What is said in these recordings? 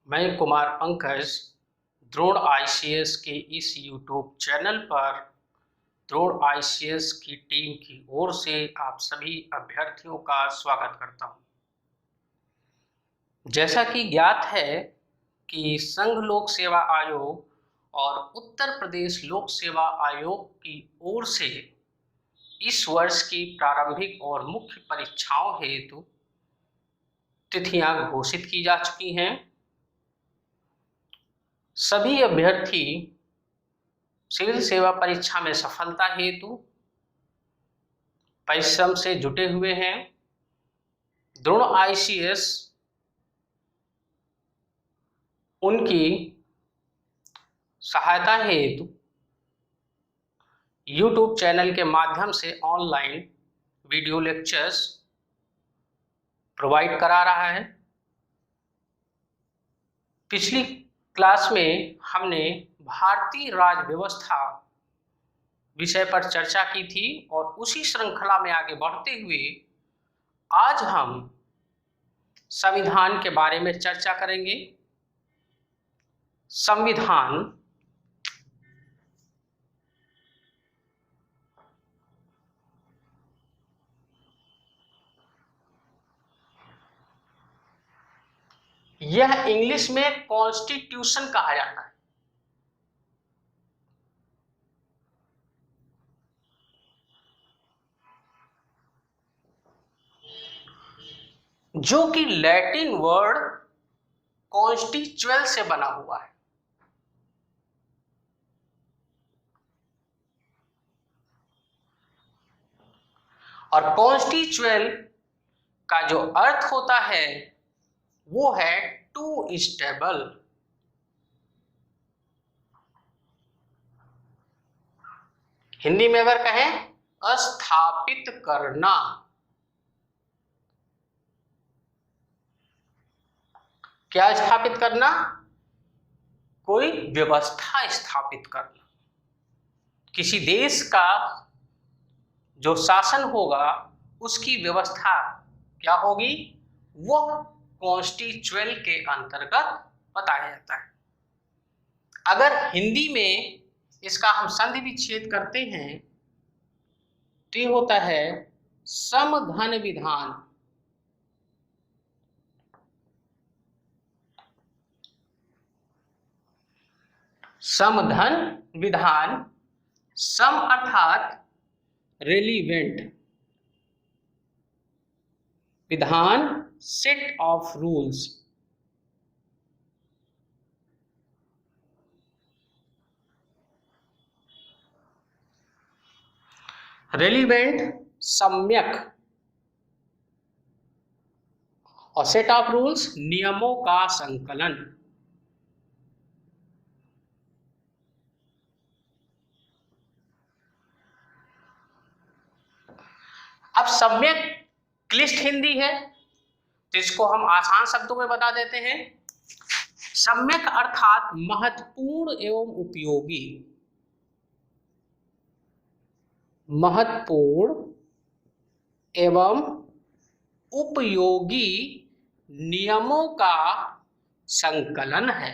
मैं कुमार पंकज द्रोण आईसीएस के इस यूट्यूब चैनल पर द्रोण आईसीएस की टीम की ओर से आप सभी अभ्यर्थियों का स्वागत करता हूं। जैसा कि ज्ञात है कि संघ लोक सेवा आयोग और उत्तर प्रदेश लोक सेवा आयोग की ओर से इस वर्ष की प्रारंभिक और मुख्य परीक्षाओं हेतु तिथियां घोषित की जा चुकी हैं। सभी अभ्यर्थी सिविल सेवा परीक्षा में सफलता हेतु परिश्रम से जुटे हुए हैं। द्रोण आईसीएस उनकी सहायता हेतु यूट्यूब चैनल के माध्यम से ऑनलाइन वीडियो लेक्चर्स प्रोवाइड करा रहा है। पिछली क्लास में हमने भारतीय राज्य व्यवस्था विषय पर चर्चा की थी और उसी श्रृंखला में आगे बढ़ते हुए आज हम संविधान के बारे में चर्चा करेंगे। संविधान यह इंग्लिश में कॉन्स्टिट्यूशन कहा जाता है। जो कि लैटिन वर्ड कॉन्स्टिट्यूएल से बना हुआ है। और कॉन्स्टिट्यूएल का जो अर्थ होता है वो है टू स्टेबल। हिंदी में अगर कहें स्थापित करना। क्या स्थापित करना? कोई व्यवस्था स्थापित करना। किसी देश का जो शासन होगा उसकी व्यवस्था क्या होगी, वो कॉन्स्टिट्यूएल के अंतर्गत बताया जाता है। अगर हिंदी में इसका हम संधि विच्छेद करते हैं तो ये होता है समधन विधान। समधन विधान, सम अर्थात रेलिवेंट, विधान सेट ऑफ रूल्स। रेलिवेंट सम्यक और सेट ऑफ रूल्स नियमों का संकलन। अब सम्यक क्लिष्ट हिंदी है तो इसको हम आसान शब्दों में बता देते हैं। सम्यक अर्थात महत्वपूर्ण एवं उपयोगी। महत्वपूर्ण एवं उपयोगी नियमों का संकलन है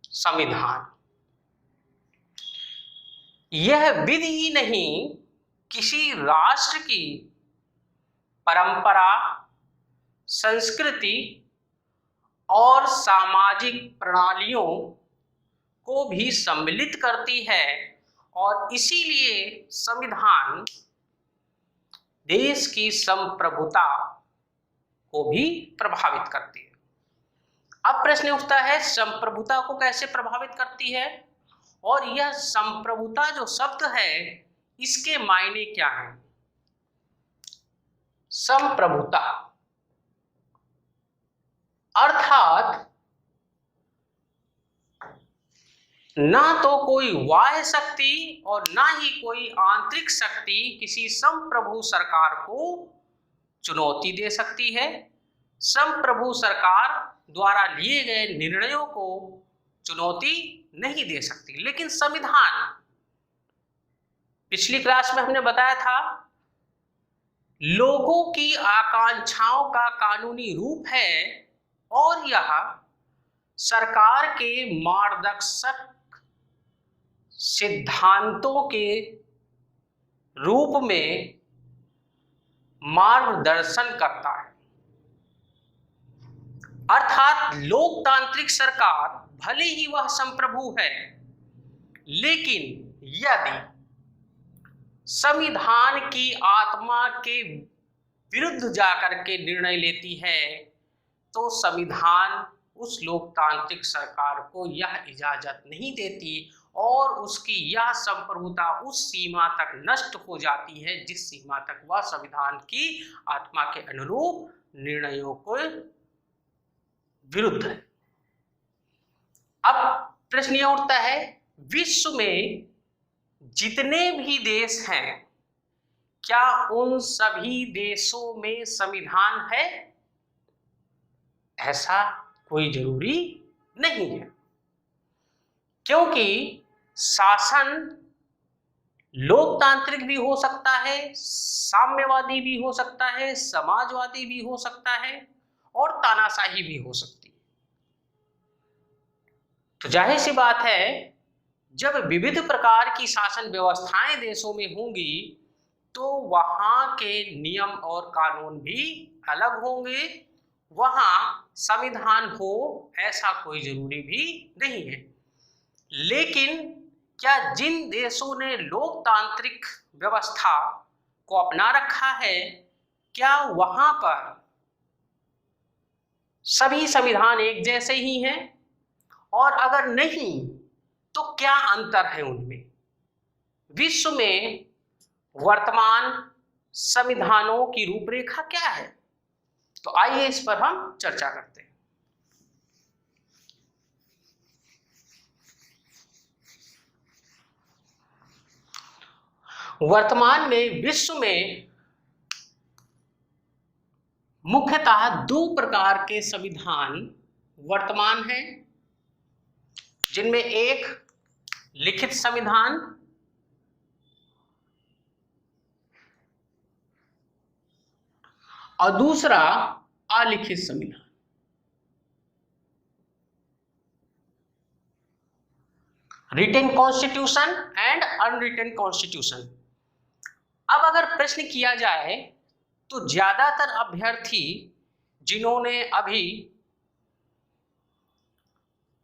संविधान। यह विधि ही नहीं, किसी राष्ट्र की परंपरा, संस्कृति और सामाजिक प्रणालियों को भी सम्मिलित करती है और इसीलिए संविधान देश की संप्रभुता को भी प्रभावित करती है। अब प्रश्न उठता है संप्रभुता को कैसे प्रभावित करती है, और यह संप्रभुता जो शब्द है इसके मायने क्या हैं। संप्रभुता अर्थात ना तो कोई बाह्य शक्ति और ना ही कोई आंतरिक शक्ति किसी संप्रभु सरकार को चुनौती दे सकती है। संप्रभु सरकार द्वारा लिए गए निर्णयों को चुनौती नहीं दे सकती। लेकिन संविधान, पिछली क्लास में हमने बताया था, लोगों की आकांक्षाओं का कानूनी रूप है और यह सरकार के मार्गदर्शक सिद्धांतों के रूप में मार्गदर्शन करता है। अर्थात लोकतांत्रिक सरकार भले ही वह संप्रभु है, लेकिन यदि संविधान की आत्मा के विरुद्ध जाकर के निर्णय लेती है तो संविधान उस लोकतांत्रिक सरकार को यह इजाजत नहीं देती और उसकी यह संप्रभुता उस सीमा तक नष्ट हो जाती है जिस सीमा तक वह संविधान की आत्मा के अनुरूप निर्णयों को विरुद्ध है। अब प्रश्न यह उठता है, विश्व में जितने भी देश हैं, क्या उन सभी देशों में संविधान है? ऐसा कोई जरूरी नहीं है, क्योंकि शासन लोकतांत्रिक भी हो सकता है, साम्यवादी भी हो सकता है, समाजवादी भी हो सकता है और तानाशाही भी हो सकती है। तो जाहिर सी बात है, जब विविध प्रकार की शासन व्यवस्थाएं देशों में होंगी तो वहां के नियम और कानून भी अलग होंगे। वहां संविधान हो ऐसा कोई जरूरी भी नहीं है। लेकिन क्या जिन देशों ने लोकतांत्रिक व्यवस्था को अपना रखा है, क्या वहां पर सभी संविधान एक जैसे ही हैं? और अगर नहीं तो क्या अंतर है उनमें? विश्व में वर्तमान संविधानों की रूपरेखा क्या है? तो आइए इस पर हम चर्चा करते हैं। वर्तमान में विश्व में मुख्यतः दो प्रकार के संविधान वर्तमान हैं, जिनमें एक लिखित संविधान और दूसरा अलिखित संविधान। Written constitution and unwritten constitution. अब अगर प्रश्न किया जाए तो ज्यादातर अभ्यर्थी जिन्होंने अभी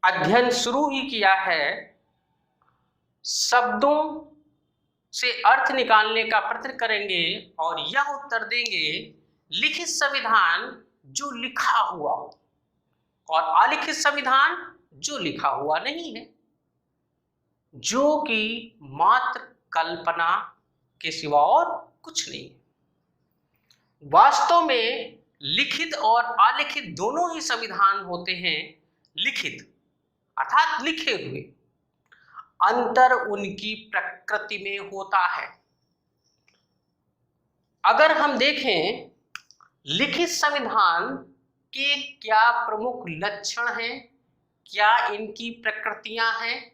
अध्ययन शुरू ही किया है, शब्दों से अर्थ निकालने का प्रयत्न करेंगे और यह उत्तर देंगे, लिखित संविधान जो लिखा हुआ हो और अलिखित संविधान जो लिखा हुआ नहीं है, जो कि मात्र कल्पना के सिवा और कुछ नहीं है। वास्तव में लिखित और अलिखित दोनों ही संविधान होते हैं। लिखित अर्थात लिखे हुए, अंतर उनकी प्रकृति में होता है। अगर हम देखें लिखित संविधान के क्या प्रमुख लक्षण हैं, क्या इनकी प्रकृतियां हैं,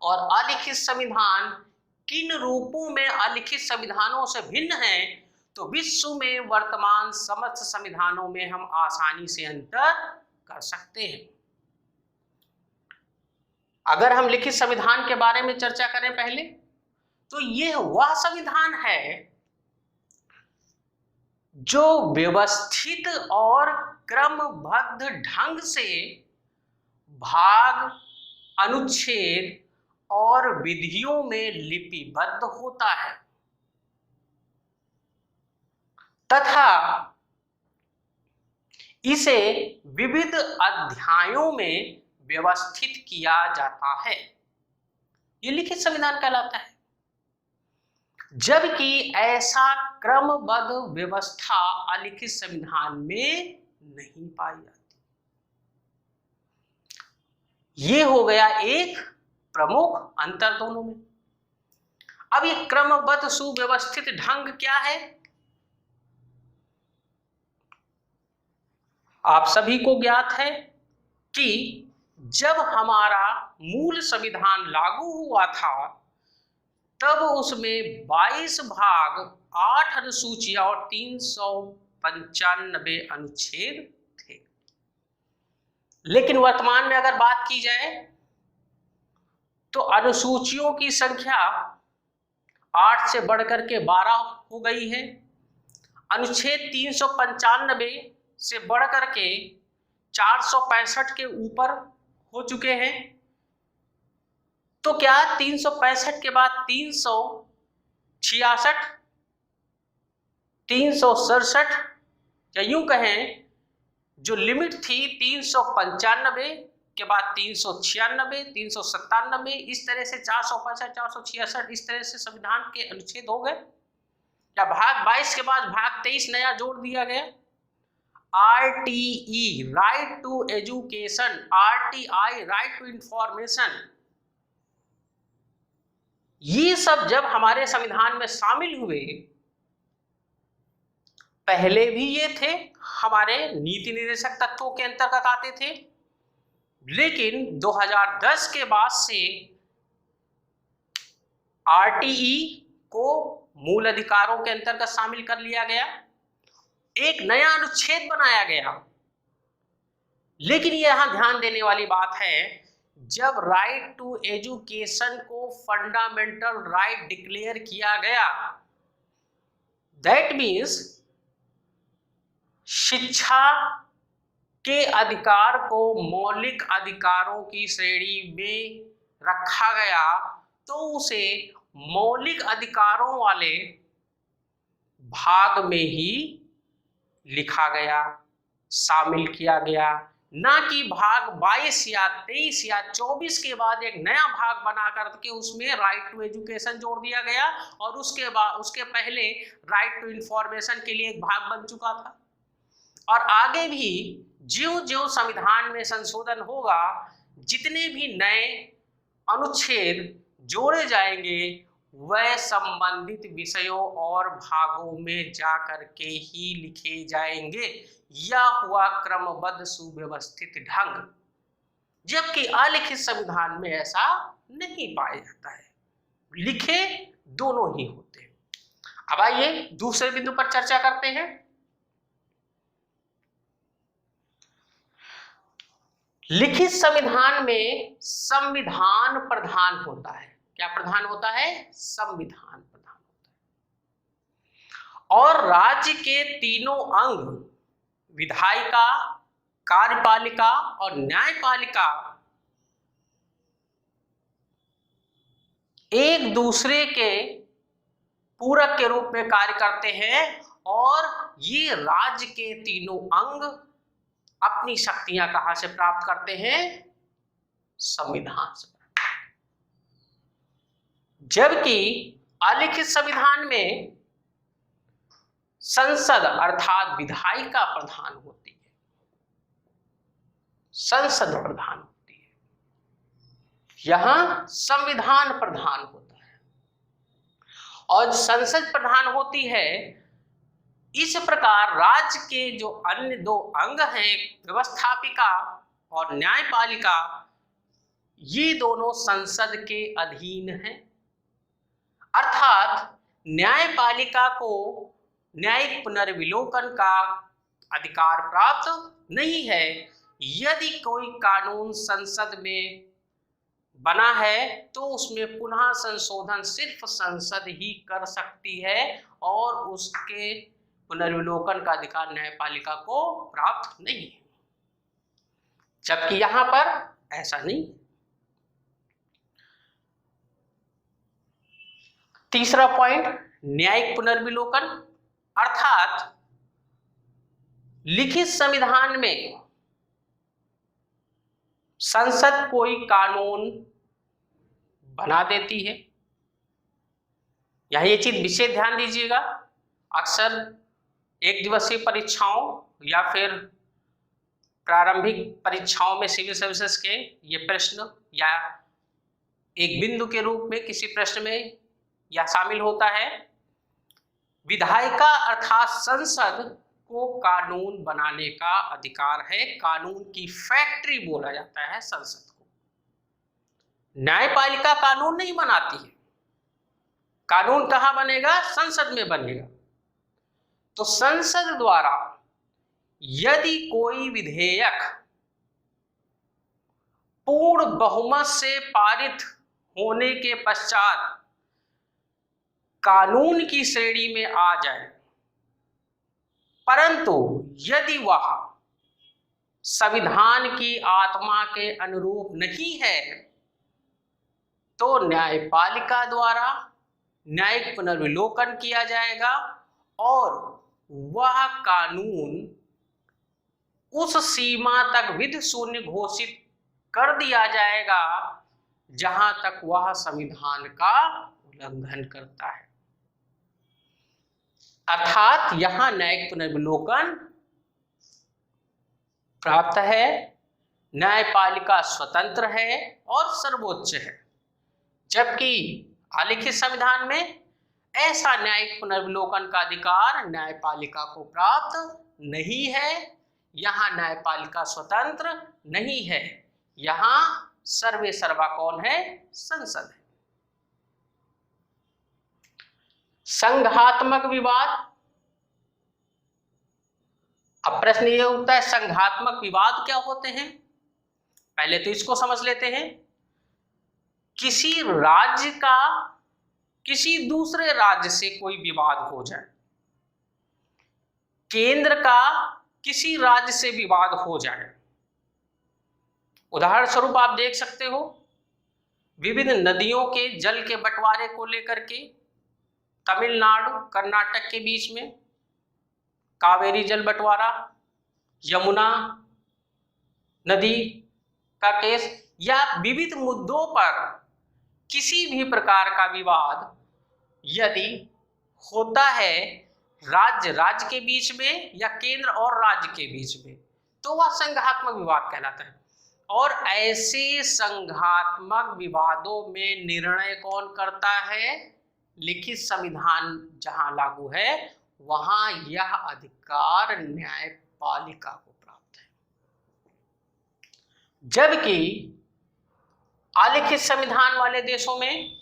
और अलिखित संविधान किन रूपों में अलिखित संविधानों से भिन्न हैं, तो विश्व में वर्तमान समस्त संविधानों में हम आसानी से अंतर कर सकते हैं। अगर हम लिखित संविधान के बारे में चर्चा करें पहले, तो यह वह संविधान है जो व्यवस्थित और क्रमबद्ध ढंग से भाग, अनुच्छेद और विधियों में लिपिबद्ध होता है तथा इसे विविध अध्यायों में व्यवस्थित किया जाता है। ये लिखित संविधान कहलाता है। जबकि ऐसा क्रमबद्ध व्यवस्था अलिखित संविधान में नहीं पाई जाती। ये हो गया एक प्रमुख अंतर दोनों में। अब ये क्रमबद्ध सुव्यवस्थित ढंग क्या है? आप सभी को ज्ञात है कि जब हमारा मूल संविधान लागू हुआ था तब उसमें 22 भाग, 8 अनुसूचियां और 395 अनुच्छेद थे। लेकिन वर्तमान में अगर बात की जाए तो अनुसूचियों की संख्या 8 से बढ़कर के 12 हो गई है। अनुच्छेद 395 से बढ़कर के 465 के ऊपर हो चुके हैं। तो क्या 365 के बाद 366, 367 या यूं कहें जो लिमिट थी 395 के बाद 396, 397, इस तरह से 465, 466 इस तरह से संविधान के अनुच्छेद हो गए। या भाग 22 के बाद भाग 23 नया जोड़ दिया गया। RTE right to education, RTI right to information, ये सब जब हमारे संविधान में शामिल हुए, पहले भी ये थे, हमारे नीति निर्देशक तत्वों के अंतर्गत आते थे, लेकिन 2010 के बाद से RTE को मूल अधिकारों के अंतर्गत शामिल कर लिया गया, एक नया अनुच्छेद बनाया गया। लेकिन यहां ध्यान देने वाली बात है, जब राइट टू एजुकेशन को फंडामेंटल राइट डिक्लेयर किया गया, दैट मीन्स शिक्षा के अधिकार को मौलिक अधिकारों की श्रेणी में रखा गया, तो उसे मौलिक अधिकारों वाले भाग में ही लिखा गया, शामिल किया गया, ना कि भाग 22 या 23 या 24 के बाद एक नया भाग बना करके उसमें राइट टू एजुकेशन जोड़ दिया गया और उसके बाद उसके पहले राइट टू इंफॉर्मेशन के लिए एक भाग बन चुका था। और आगे भी ज्यों-ज्यों संविधान में संशोधन होगा, जितने भी नए अनुच्छेद जोड़े जाएंगे वह संबंधित विषयों और भागों में जाकर के ही लिखे जाएंगे, या हुआ क्रमबद्ध सुव्यवस्थित ढंग, जबकि अलिखित संविधान में ऐसा नहीं पाया जाता है, लिखे दोनों ही होते हैं। अब आइए दूसरे बिंदु पर चर्चा करते हैं। लिखित संविधान में संविधान प्रधान होता है। क्या प्रधान होता है? संविधान प्रधान होता है। और राज्य के तीनों अंग, विधायिका, कार्यपालिका और न्यायपालिका, एक दूसरे के पूरक के रूप में कार्य करते हैं और ये राज्य के तीनों अंग अपनी शक्तियां कहां से प्राप्त करते हैं? संविधान से। जबकि अलिखित संविधान में संसद अर्थात विधायिका प्रधान होती है, संसद प्रधान होती है, यहां संविधान प्रधान होता है। और संसद प्रधान होती है, इस प्रकार राज्य के जो अन्य दो अंग हैं, व्यवस्थापिका और न्यायपालिका, ये दोनों संसद के अधीन हैं। अर्थात न्यायपालिका को न्यायिक पुनर्विलोकन का अधिकार प्राप्त नहीं है। यदि कोई कानून संसद में बना है तो उसमें पुनः संशोधन सिर्फ संसद ही कर सकती है और उसके पुनर्विलोकन का अधिकार न्यायपालिका को प्राप्त नहीं है, जबकि यहां पर ऐसा नहीं। तीसरा पॉइंट, न्यायिक पुनर्विलोकन, अर्थात लिखित संविधान में संसद कोई कानून बना देती है। यहां ये चीज विशेष ध्यान दीजिएगा, अक्सर एक दिवसीय परीक्षाओं या फिर प्रारंभिक परीक्षाओं में सिविल सर्विसेज के ये प्रश्न या एक बिंदु के रूप में किसी प्रश्न में या शामिल होता है। विधायिका अर्थात संसद को कानून बनाने का अधिकार है, कानून की फैक्ट्री बोला जाता है संसद को। न्यायपालिका कानून नहीं बनाती है, कानून कहां बनेगा? संसद में बनेगा। तो संसद द्वारा यदि कोई विधेयक पूर्ण बहुमत से पारित होने के पश्चात कानून की श्रेणी में आ जाए, परंतु यदि वह संविधान की आत्मा के अनुरूप नहीं है तो न्यायपालिका द्वारा न्यायिक पुनर्विलोकन किया जाएगा और वह कानून उस सीमा तक विधि शून्य घोषित कर दिया जाएगा जहां तक वह संविधान का उल्लंघन करता है। अर्थात यहां न्यायिक पुनर्विलोकन प्राप्त है, न्यायपालिका स्वतंत्र है और सर्वोच्च है, जबकि आलेखित संविधान में ऐसा न्यायिक पुनर्विलोकन का अधिकार न्यायपालिका को प्राप्त नहीं है। यहां न्यायपालिका स्वतंत्र नहीं है, यहां सर्वे सर्वा कौन है? संसद है। संघात्मक विवाद। अब प्रश्न यह उठता है, संघात्मक विवाद क्या होते हैं? पहले तो इसको समझ लेते हैं। किसी राज्य का किसी दूसरे राज्य से कोई विवाद हो जाए, केंद्र का किसी राज्य से विवाद हो जाए। उदाहरण स्वरूप आप देख सकते हो, विभिन्न नदियों के जल के बंटवारे को लेकर के तमिलनाडु कर्नाटक के बीच में कावेरी जल बंटवारा, यमुना नदी का केस, या विविध मुद्दों पर किसी भी प्रकार का विवाद यदि होता है राज्य राज्य के बीच में या केंद्र और राज्य के बीच में, तो वह संघात्मक विवाद कहलाता है। और ऐसे संघात्मक विवादों में निर्णय कौन करता है? लिखित संविधान जहां लागू है वहां यह अधिकार न्यायपालिका को प्राप्त है, जबकि आलिखित संविधान वाले देशों में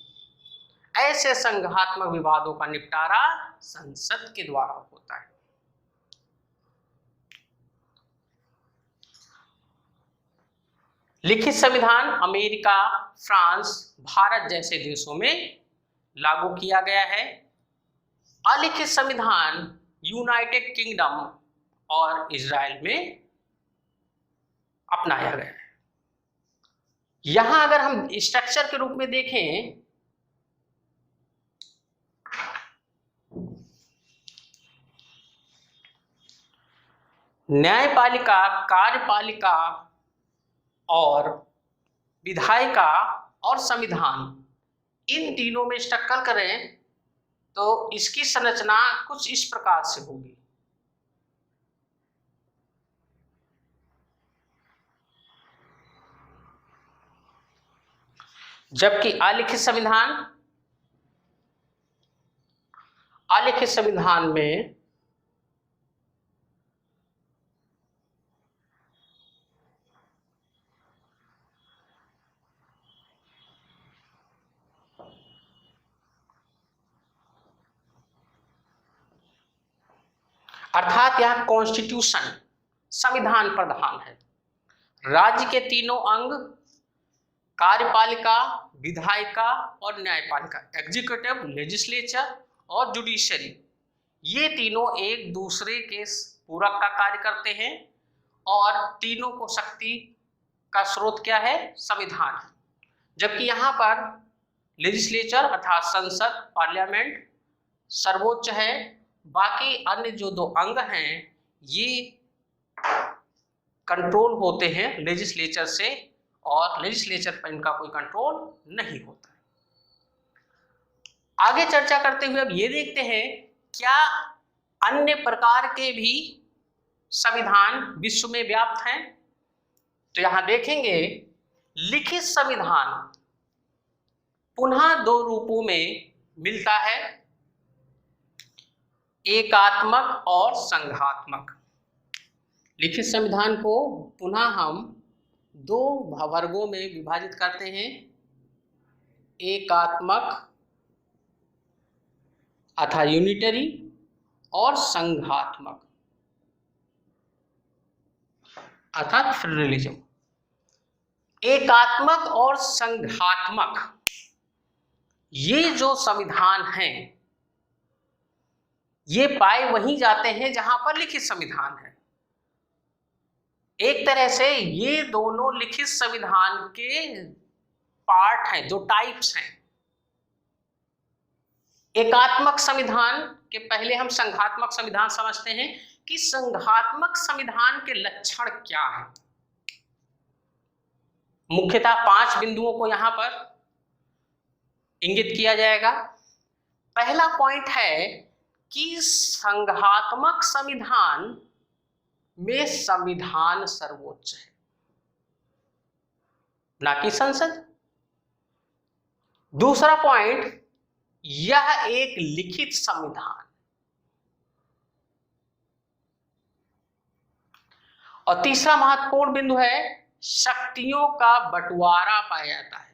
ऐसे संघात्मक विवादों का निपटारा संसद के द्वारा होता है। लिखित संविधान अमेरिका, फ्रांस, भारत जैसे देशों में लागू किया गया है। अलिखित संविधान यूनाइटेड किंगडम और इजराइल में अपनाया गया है। यहां अगर हम स्ट्रक्चर के रूप में देखें, न्यायपालिका, कार्यपालिका और विधायिका और संविधान, इन तीनों में स्ट्रक्चर करें तो इसकी संरचना कुछ इस प्रकार से होगी। जबकि आलिखित संविधान में अर्थात यह कॉन्स्टिट्यूशन संविधान प्रधान है। राज्य के तीनों अंग कार्यपालिका, विधायिका और न्यायपालिका, एग्जीक्यूटिव, लेजिस्लेचर और जुडिशरी, ये तीनों एक दूसरे के पूरक का कार्य करते हैं और तीनों को शक्ति का स्रोत क्या है? संविधान है। जबकि यहाँ पर लेजिस्लेचर अर्थात संसद, पार्लियामेंट सर्वोच्च है, बाकी अन्य जो दो अंग हैं ये कंट्रोल होते हैं लेजिस्लेचर से और लेजिस्लेचर पर इनका कोई कंट्रोल नहीं होता है। आगे चर्चा करते हुए अब ये देखते हैं क्या अन्य प्रकार के भी संविधान विश्व में व्याप्त हैं। तो यहां देखेंगे लिखित संविधान पुनः दो रूपों में मिलता है, एकात्मक और संघात्मक। लिखित संविधान को पुनः हम दो वर्गों में विभाजित करते हैं, एकात्मक अथवा यूनिटरी और संघात्मक अर्थात फेडरलिज्म। एकात्मक और संघात्मक, ये जो संविधान हैं ये पाए वहीं जाते हैं जहां पर लिखित संविधान है। एक तरह से ये दोनों लिखित संविधान के पार्ट हैं, दो टाइप्स हैं। एकात्मक संविधान के पहले हम संघात्मक संविधान समझते हैं कि संघात्मक संविधान के लक्षण क्या हैं। मुख्यतः 5 बिंदुओं को यहां पर इंगित किया जाएगा। पहला पॉइंट है कि संघात्मक संविधान में संविधान सर्वोच्च है, ना कि संसद। दूसरा पॉइंट, यह एक लिखित संविधान। और तीसरा महत्वपूर्ण बिंदु है शक्तियों का बंटवारा पाया जाता है।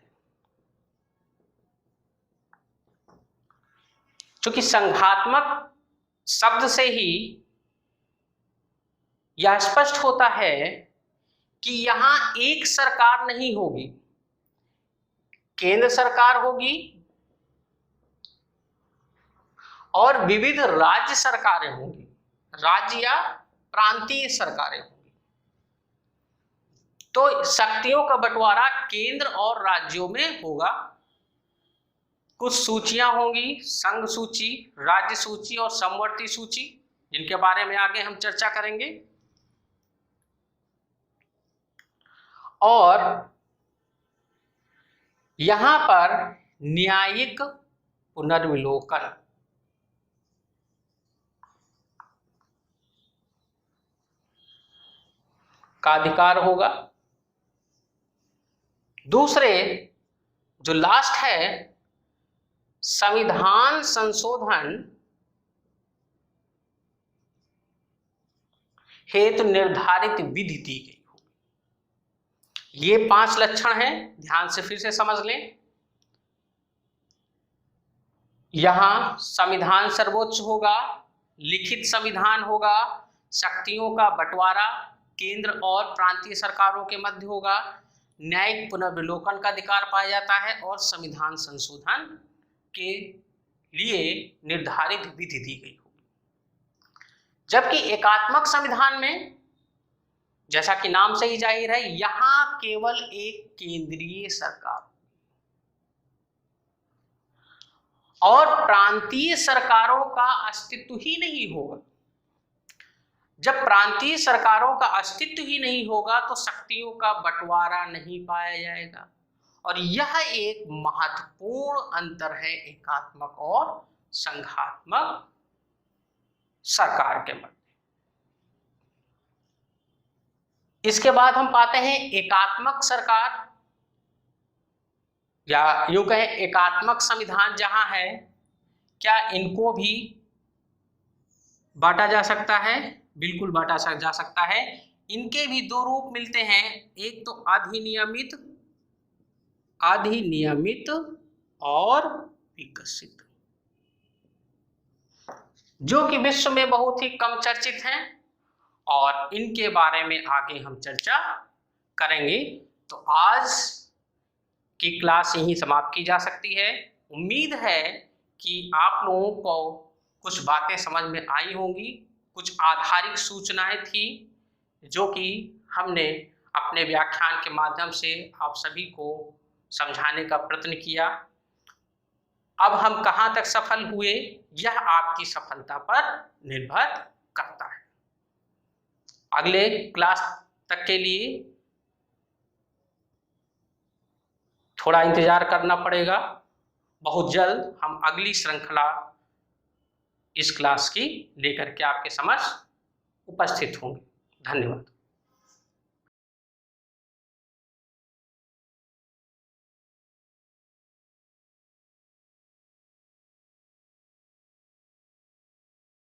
क्योंकि संघात्मक शब्द से ही यह स्पष्ट होता है कि यहां एक सरकार नहीं होगी, केंद्र सरकार होगी और विविध राज्य सरकारें होंगी, राज्य या प्रांतीय सरकारें होंगी। तो शक्तियों का बंटवारा केंद्र और राज्यों में होगा। कुछ सूचियां होंगी, संघ सूची, राज्य सूची और समवर्ती सूची, जिनके बारे में आगे हम चर्चा करेंगे। और यहां पर न्यायिक पुनर्विलोकन का अधिकार होगा। दूसरे जो लास्ट है, संविधान संशोधन हेतु निर्धारित विधि दी गई होगी। ये 5 लक्षण हैं, ध्यान से फिर से समझ लें। यहां संविधान सर्वोच्च होगा, लिखित संविधान होगा, शक्तियों का बंटवारा केंद्र और प्रांतीय सरकारों के मध्य होगा, न्यायिक पुनर्विलोकन का अधिकार पाया जाता है और संविधान संशोधन के लिए निर्धारित विधि दी गई होगी। जबकि एकात्मक संविधान में, जैसा कि नाम से ही जाहिर है, यहां केवल एक केंद्रीय सरकार और प्रांतीय सरकारों का अस्तित्व ही नहीं होगा। जब प्रांतीय सरकारों का अस्तित्व ही नहीं होगा तो शक्तियों का बंटवारा नहीं पाया जाएगा। और यह एक महत्वपूर्ण अंतर है एकात्मक और संघात्मक सरकार के मध्य। इसके बाद हम पाते हैं एकात्मक सरकार, या यूं कहें एकात्मक संविधान जहां है, क्या इनको भी बांटा जा सकता है? बिल्कुल बांटा जा सकता है। इनके भी 2 रूप मिलते हैं, एक तो अधिनियमित और विकसित, जो कि विश्व में बहुत ही कम चर्चित हैं और इनके बारे में आगे हम चर्चा करेंगे। तो आज की क्लास यहीं समाप्त की जा सकती है। उम्मीद है कि आप लोगों को कुछ बातें समझ में आई होंगी, कुछ आधारिक सूचनाएं थी जो कि हमने अपने व्याख्यान के माध्यम से आप सभी को समझाने का प्रयत्न किया। अब हम कहाँ तक सफल हुए, यह आपकी सफलता पर निर्भर करता है। अगले क्लास तक के लिए थोड़ा इंतजार करना पड़ेगा। बहुत जल्द हम अगली श्रृंखला इस क्लास की लेकर के आपके समक्ष उपस्थित होंगे। धन्यवाद।